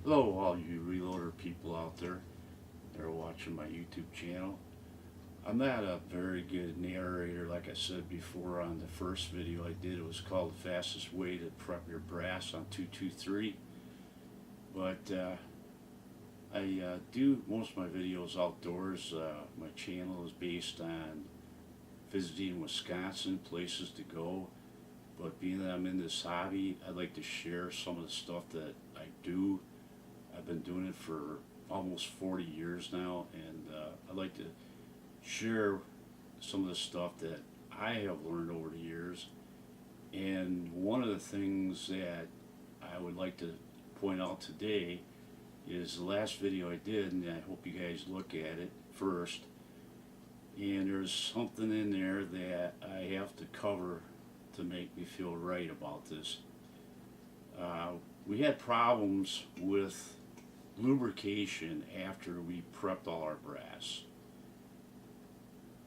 Hello, all you reloader people out there that are watching my YouTube channel. I'm not a very good narrator, like I said before on the first video I did. It was called The Fastest Way to Prep Your Brass on 223. But I do most of my videos outdoors. My channel is based on visiting Wisconsin, places to go. But being that I'm in this hobby, I'd like to share some of the stuff that I do. I've been doing it for almost 40 years now, and I'd like to share some of the stuff that I have learned over the years. And one of the things that I would like to point out today is the last video I did, and I hope you guys look at it first. And there's something in there that I have to cover to make me feel right about this. We had problems with lubrication after we prepped all our brass.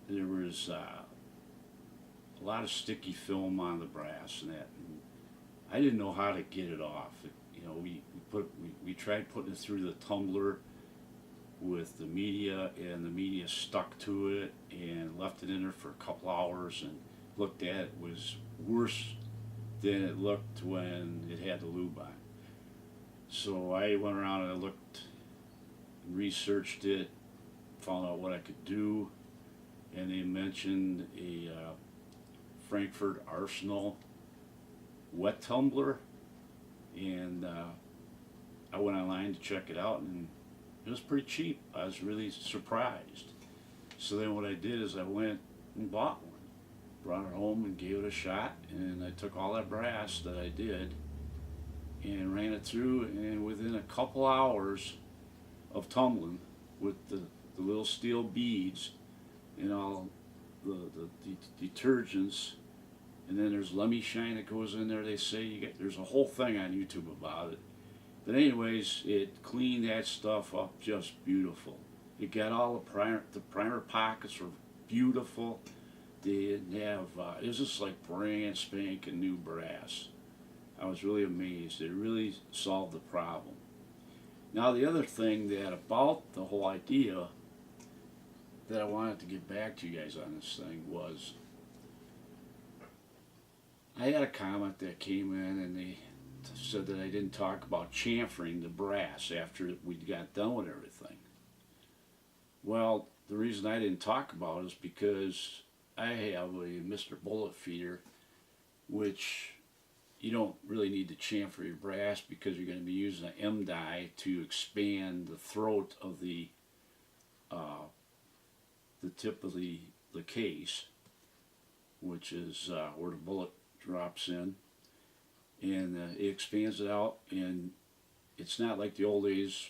There was a lot of sticky film on the brass and that, and I didn't know how to get it off. You know, we tried putting it through the tumbler with the media, and the media stuck to it, and left it in there for a couple hours, and looked at it. Was worse than it looked when it had the lube on. So I went around and I looked and researched it, found out what I could do, and they mentioned a Frankfurt Arsenal wet tumbler, and I went online to check it out, and it was pretty cheap. I was really surprised. So then what I did is I went and bought one, brought it home and gave it a shot, and I took all that brass that I did and ran it through, and within a couple hours of tumbling with the little steel beads and all the detergents, and then there's Lemmy Shine that goes in there. They say there's a whole thing on YouTube about it. But anyways, it cleaned that stuff up just beautiful. It got all the primer pockets were beautiful. They didn't have, it was just like brand spanking new brass. I was really amazed. It really solved the problem. Now the other thing that about the whole idea that I wanted to get back to you guys on this thing was, I had a comment that came in, and they said that I didn't talk about chamfering the brass after we got done with everything. Well, the reason I didn't talk about it is because I have a Mr.Bullet feeder, which you don't really need to chamfer your brass because you're going to be using an M die to expand the throat of the tip of the case, which is where the bullet drops in, and it expands it out. And it's not like the old days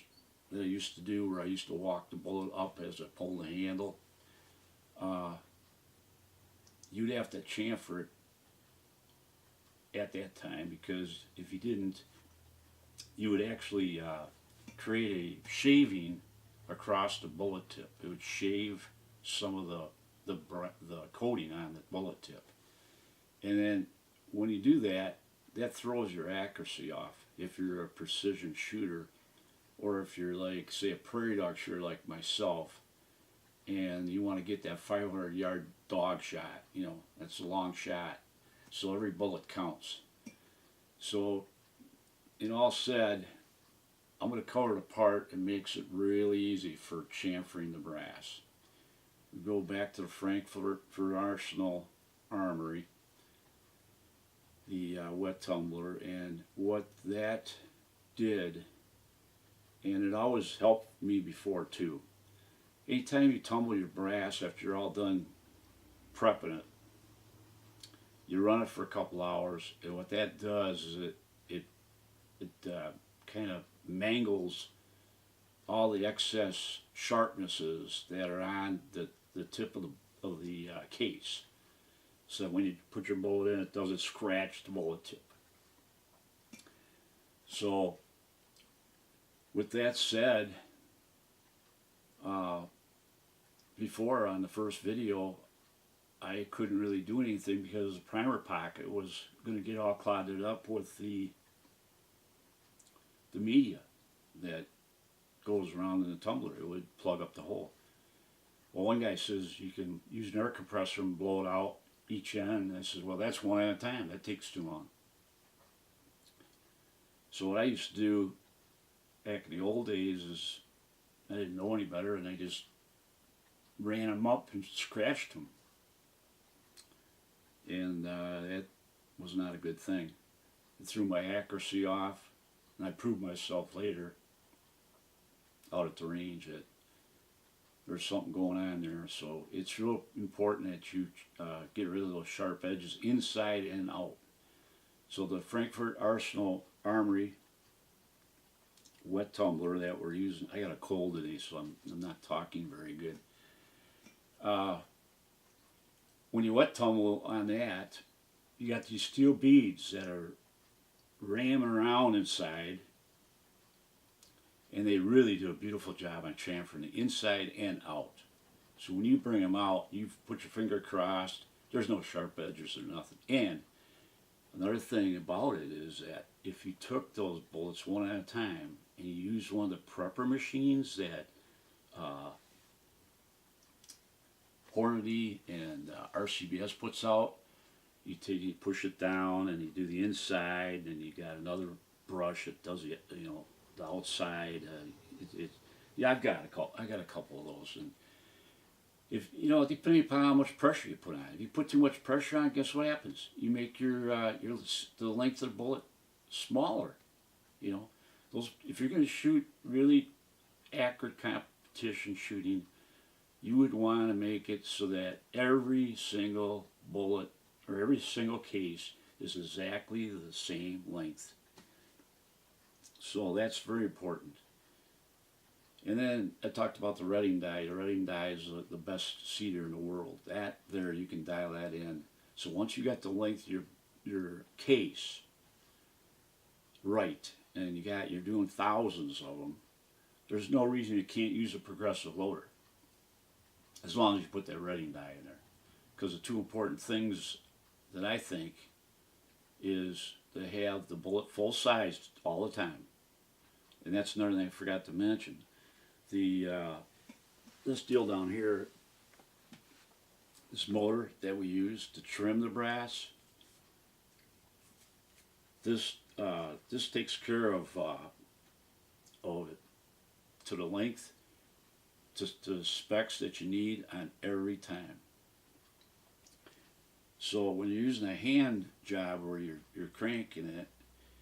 that I used to do, where I used to walk the bullet up as I pulled the handle. You'd have to chamfer it at that time, because if you didn't, you would actually create a shaving across the bullet tip. It would shave some of the coating on the bullet tip, and then when you do that, that throws your accuracy off if you're a precision shooter, or if you're like, say, a prairie dog shooter like myself, and you want to get that 500-yard dog shot. You know, that's a long shot, so every bullet counts. So, in all said, I'm going to cover the part that makes it really easy for chamfering the brass. We go back to the Frankfurt Arsenal Armory, the wet tumbler, and what that did, and it always helped me before too. Anytime you tumble your brass after you're all done prepping it, you run it for a couple hours, and what that does is it kind of mangles all the excess sharpnesses that are on the tip of the case. So when you put your bullet in, it doesn't scratch the bullet tip. So with that said, before on the first video, I couldn't really do anything because the primer pocket was going to get all clouded up with the media. that goes around in the tumbler. It would plug up the hole. Well, one guy says you can use an air compressor and blow it out each end. And I said, well, that's one at a time. That takes too long. So what I used to do back in the old days is I didn't know any better, and I just ran them up and scratched them. And that was not a good thing. It threw my accuracy off, and I proved myself later out at the range that there's something going on there. So it's real important that you get rid of those sharp edges inside and out. So the Frankfurt Arsenal Armory wet tumbler that we're using, I got a cold today, so I'm not talking very good. When you wet tumble on that, you got these steel beads that are ramming around inside, and they really do a beautiful job on chamfering the inside and out. So when you bring them out, you put your finger crossed, there's no sharp edges or nothing. And another thing about it is that if you took those bullets one at a time and you used one of the prepper machines that Hornady and RCBS puts out, you push it down and you do the inside, and you got another brush that does the the outside. Yeah, I got a couple of those, and if depending upon how much pressure you put on. If you put too much pressure on, guess what happens? You make the length of the bullet smaller. If you're going to shoot really accurate competition shooting, you would want to make it so that every single bullet or every single case is exactly the same length. So that's very important. And then I talked about the retting die. The retting die is the best seeder in the world. That there, you can dial that in. So once you got the length of your case right, and you're doing thousands of them, there's no reason you can't use a progressive loader, as long as you put that retting die in there. Because the two important things that I think is to have the bullet full sized all the time. And that's another thing I forgot to mention. This deal down here, this motor that we use to trim the brass, this takes care of it to the length, to the specs that you need on every time. So when you're using a hand job where you're cranking it,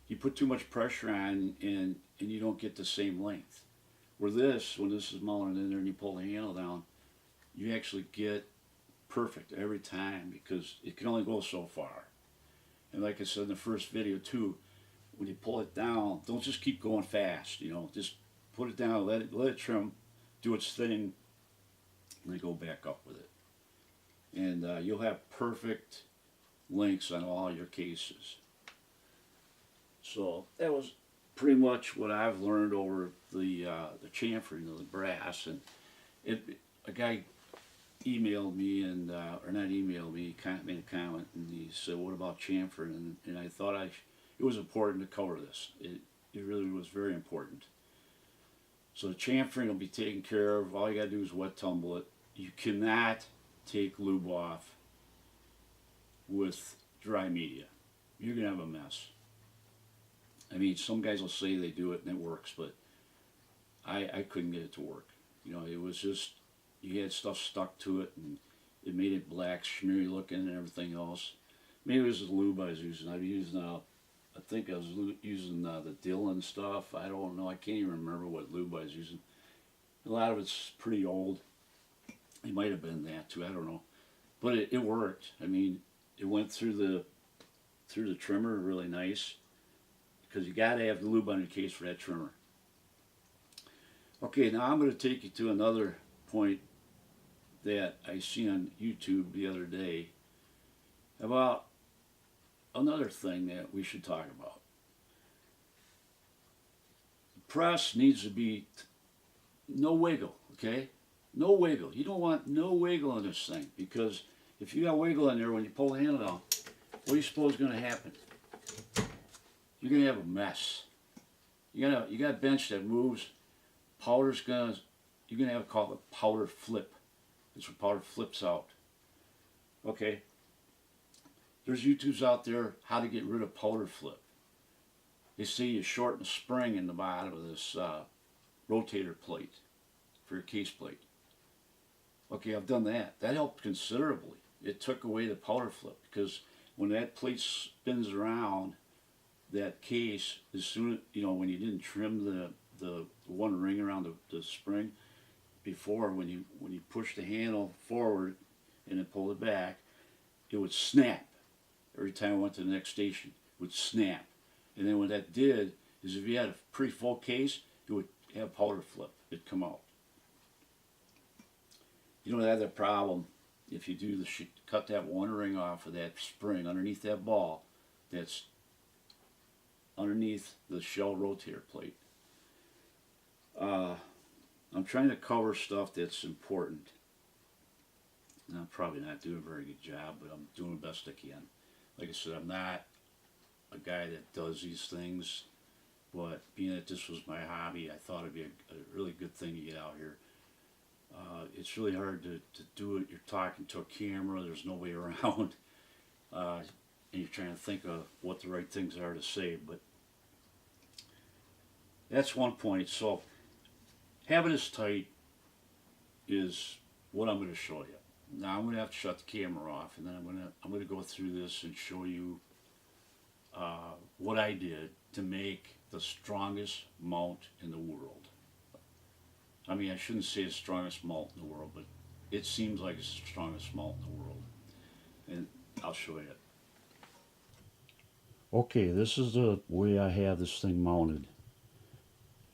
you put too much pressure on and you don't get the same length. Where when this is mulling in there and you pull the handle down, you actually get perfect every time, because it can only go so far. And like I said in the first video too, when you pull it down, don't just keep going fast. Just put it down, let it trim, do its thing, and then go back up with it. And you'll have perfect lengths on all your cases. So that was pretty much what I've learned over the chamfering of the brass. And a guy emailed me, and or not emailed me, made a comment, and he said, "What about chamfering?" And I thought it was important to cover this. It really was very important. So the chamfering will be taken care of. All you got to do is wet tumble it. You cannot take lube off with dry media. You're going to have a mess. I mean, some guys will say they do it and it works, but I couldn't get it to work. It was just, you had stuff stuck to it, and it made it black, smeary looking and everything else. Maybe it was the lube I was using. I think I was using the Dillon stuff. I don't know. I can't even remember what lube I was using. A lot of it's pretty old. It might have been that too. I don't know. But it worked. I mean, it went through the trimmer really nice, because you got to have the lube on your case for that trimmer. Okay, now I'm going to take you to another point that I seen on YouTube the other day about another thing that we should talk about. The press needs to be no wiggle, okay? No wiggle. You don't want no wiggle in this thing, because if you got wiggle in there when you pull the handle down, what do you suppose is going to happen? You're going to have a mess. You got a bench that moves. Powder's gonna You're gonna have it called a powder flip. It's when powder flips out. Okay. There's YouTubes out there how to get rid of powder flip. They say you shorten the spring in the bottom of this rotator plate for your case plate. Okay, I've done that. That helped considerably. It took away the powder flip because when that plate spins around, that case, as soon when you didn't trim the one ring around the spring before, when you push the handle forward and then pull it back, it would snap. Every time I went to the next station, it would snap. And then what that did is if you had a pretty full case, it would have powder flip. It'd come out. You don't have that problem if you do cut that one ring off of that spring underneath that ball that's underneath the shell rotator plate. I'm trying to cover stuff that's important. And I'm probably not doing a very good job, but I'm doing the best I can. Like I said, I'm not a guy that does these things, but being that this was my hobby, I thought it'd be a really good thing to get out here. It's really hard to do it. You're talking to a camera, there's no way around, and you're trying to think of what the right things are to say, but that's one point. So having this tight is what I'm going to show you. Now I'm going to have to shut the camera off, and then I'm going to go through this and show you what I did to make the strongest mount in the world. I mean, I shouldn't say the strongest mount in the world, but it seems like it's the strongest mount in the world. And I'll show you it. Okay, this is the way I have this thing mounted.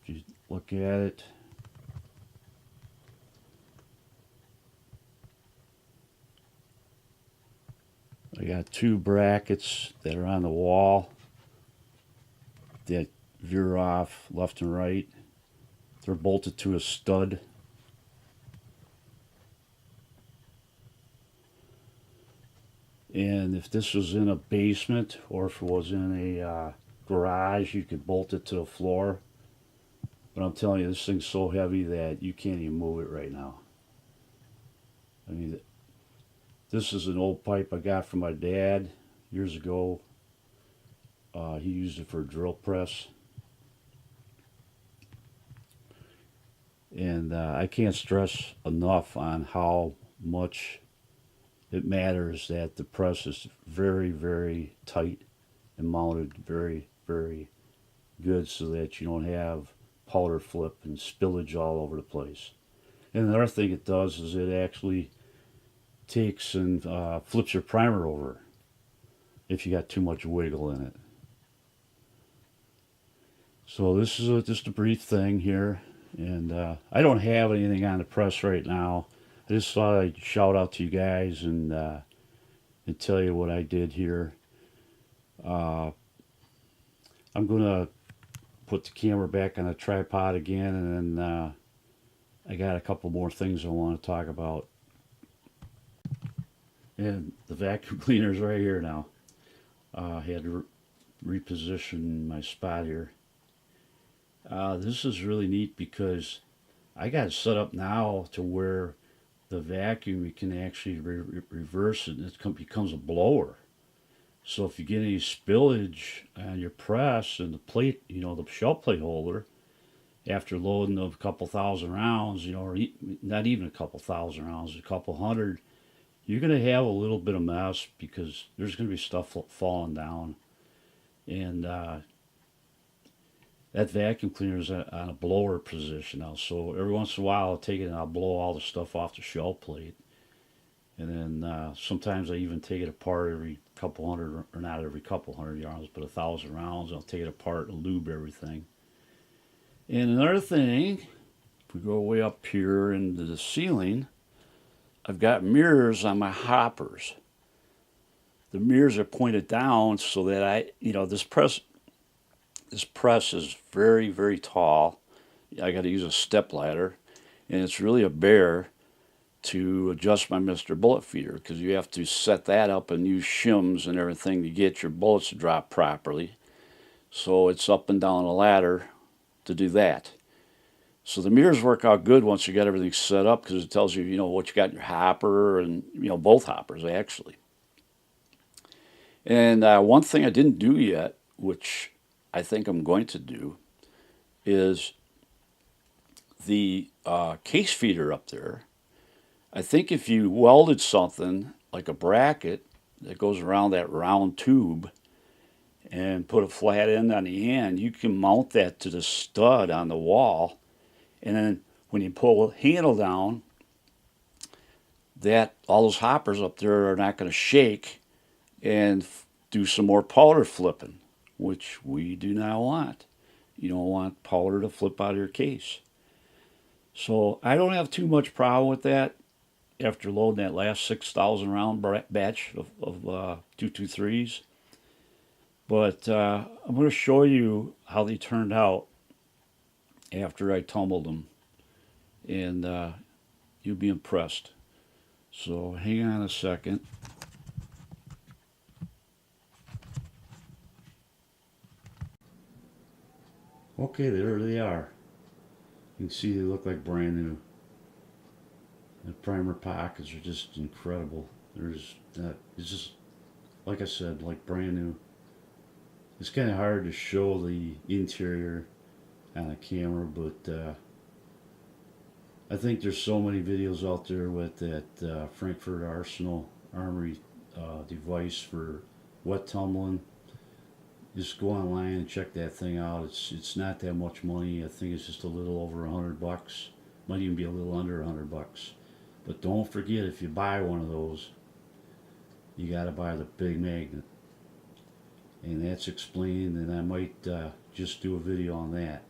If you look at it, I got two brackets that are on the wall that veer off left and right. They're bolted to a stud. And if this was in a basement or if it was in a garage, you could bolt it to the floor. But I'm telling you, this thing's so heavy that you can't even move it right now. I mean, this is an old pipe I got from my dad years ago. He used it for a drill press. And I can't stress enough on how much it matters that the press is very, very tight and mounted very, very good so that you don't have powder flip and spillage all over the place. And the other thing it does is it actually takes and flips your primer over if you got too much wiggle in it. So this is just a brief thing here. And I don't have anything on the press right now. I just thought I'd shout out to you guys and tell you what I did here. I'm going to put the camera back on the tripod again, and then I got a couple more things I want to talk about. And the vacuum cleaner's right here now. I had to reposition my spot here. This is really neat because I got it set up now to where the vacuum, you can actually reverse it and it becomes a blower. So if you get any spillage on your press and the plate, the shell plate holder, after loading a couple thousand rounds, or not even a couple thousand rounds, a couple hundred, you're going to have a little bit of mess because there's going to be stuff falling down. And that vacuum cleaner is on a blower position now. So every once in a while I'll take it and I'll blow all the stuff off the shell plate. And then sometimes I even take it apart every couple hundred, or not every couple hundred yards, but 1,000 rounds. I'll take it apart and lube everything. And another thing, if we go way up here into the ceiling, I've got mirrors on my hoppers. The mirrors are pointed down so that this press is very, very tall. I got to use a step ladder, and it's really a bear to adjust my Mr.Bullet feeder because you have to set that up and use shims and everything to get your bullets to drop properly. So it's up and down a ladder to do that. So the mirrors work out good once you got everything set up because it tells you, you know, what you got in your hopper and, you know, both hoppers actually. And one thing I didn't do yet, which I think I'm going to do, is the case feeder up there. I think if you welded something like a bracket that goes around that round tube and put a flat end on the end, you can mount that to the stud on the wall. And then when you pull the handle down, that all those hoppers up there are not going to shake and do some more powder flipping, which we do not want. You don't want powder to flip out of your case. So I don't have too much problem with that after loading that last 6,000 round batch of 223s. But I'm going to show you how they turned out after I tumbled them. And you'll be impressed. So hang on a second. Okay, there they are. You can see they look like brand new. The primer pockets are just incredible. There's that. It's just, like I said, like brand new. It's kind of hard to show the interior on a camera, but I think there's so many videos out there with that Frankfurt Arsenal Armory device for wet tumbling. Just go online and check that thing out. It's not that much money. I think it's just a little over $100. Might even be a little under $100. But don't forget, if you buy one of those, you got to buy the big magnet. And that's explained, and I might just do a video on that.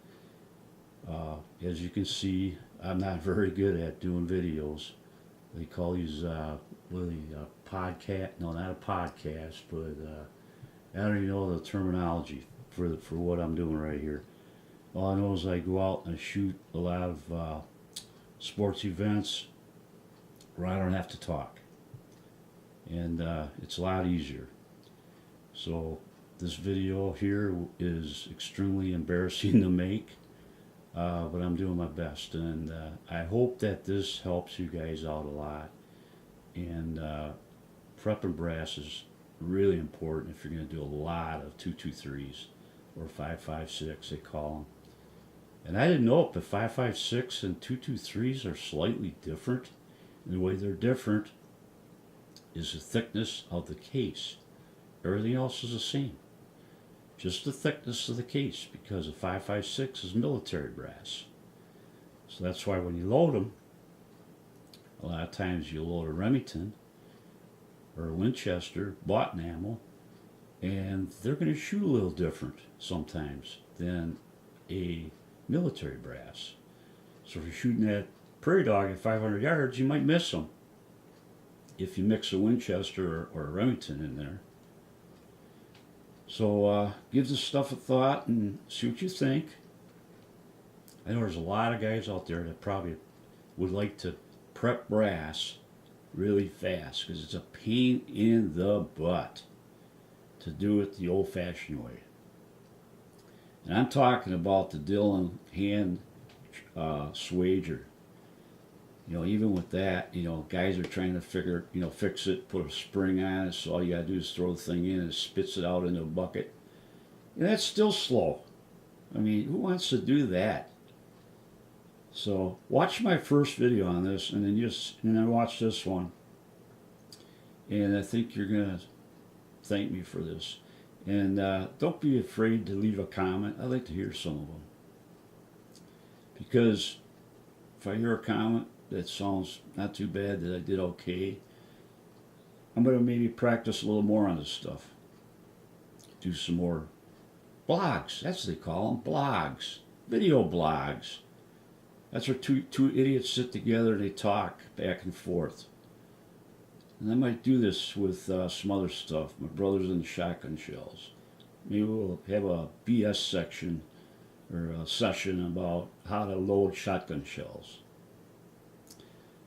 As you can see, I'm not very good at doing videos. They call these podcast. No, not a podcast, but I don't even know the terminology for what I'm doing right here. All I know is I go out and I shoot a lot of sports events where I don't have to talk, and it's a lot easier. So this video here is extremely embarrassing to make, but I'm doing my best, and I hope that this helps you guys out a lot. And prepping brass is really important if you're going to do a lot of 223s or 556 they call them. And I didn't know it, but 556 and 223s are slightly different. And the way they're different is the thickness of the case. Everything else is the same. Just the thickness of the case, because a 556 is military brass. So that's why when you load them, a lot of times you load a Remington or a Winchester, bought ammo, and they're going to shoot a little different sometimes than a military brass. So if you're shooting that prairie dog at 500 yards, you might miss them if you mix a Winchester or a Remington in there. So give this stuff a thought and see what you think. I know there's a lot of guys out there that probably would like to prep brass really fast because it's a pain in the butt to do it the old-fashioned way. And I'm talking about the Dillon hand swager. You know, even with that, you know, guys are trying to fix it, put a spring on it, so all you gotta do is throw the thing in and it spits it out into a bucket. And that's still slow. I mean, who wants to do that? So watch my first video on this, and then watch this one. And I think you're gonna thank me for this. And don't be afraid to leave a comment. I'd like to hear some of them. Because if I hear a comment that sounds not too bad, that I did okay, I'm going to maybe practice a little more on this stuff. Do some more blogs. That's what they call them, blogs. Video blogs. That's where two idiots sit together and they talk back and forth. And I might do this with some other stuff. My brother's in the shotgun shells. Maybe we'll have a BS section or a session about how to load shotgun shells.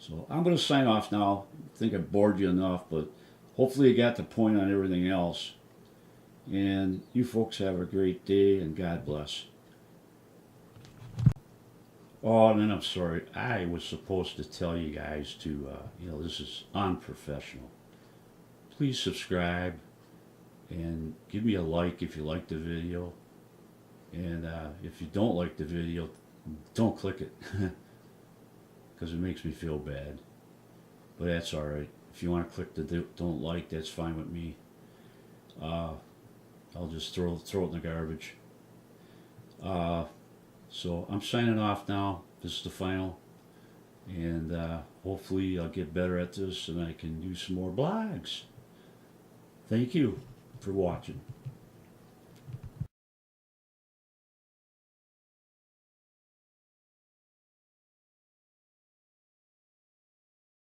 So I'm going to sign off now. I think I bored you enough, but hopefully you got the point on everything else. And you folks have a great day, and God bless. Oh, and then I'm sorry. I was supposed to tell you guys to, this is unprofessional. Please subscribe and give me a like if you like the video. And if you don't like the video, don't click it because it makes me feel bad. But that's all right. If you want to click the don't like, that's fine with me. I'll just throw it in the garbage. So I'm signing off now. This is the final. And hopefully I'll get better at this and I can do some more blogs. Thank you for watching.